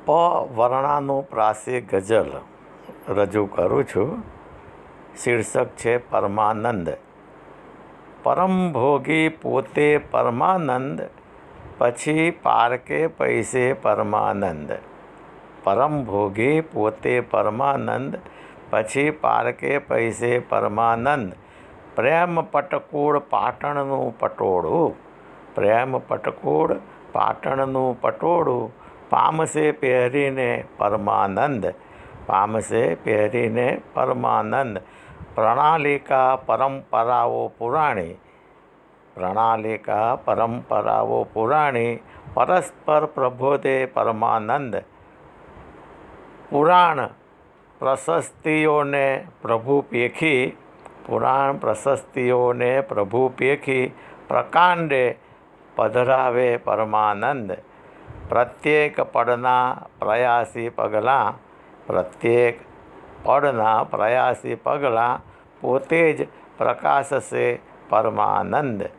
પ વર્ણાનુપ્રાસી ગઝલ રજૂ કરું છું. શીર્ષક છે પરમાનંદ. પરમ ભોગી પોતે પરમાનંદ, પછી પારકે પૈસે પરમાનંદ. પરમ ભોગી પોતે પરમાનંદ, પછી પારકે પૈસે પરમાનંદ. પ્રેમ પટકૂળ પાટણનું પટોળું, પ્રેમ પટકૂળ પાટણનું પટોળું. પામશે પહેરીને પરમાનંદ, પામશે પહેરીને પરમાનંદ. પ્રણાલિકા પરંપરાઓ પુરાણી, પ્રણાલિકા પરંપરાઓ પુરાણી. પરસ્પર પ્રબોધે પરમાનંદ. પુરાણ પ્રશસ્તિઓને પ્રભુ પેખી, પુરાણ પ્રશસ્તિઓને પ્રભુ પેખી. પ્રકાંડે પધરાવે પરમાનંદ. પ્રત્યેક પડના પ્રયાસી પગલાં, પ્રત્યેક પડના પ્રયાસી પગલાં. પોતે જ પ્રકાશશે પરમાનંદ.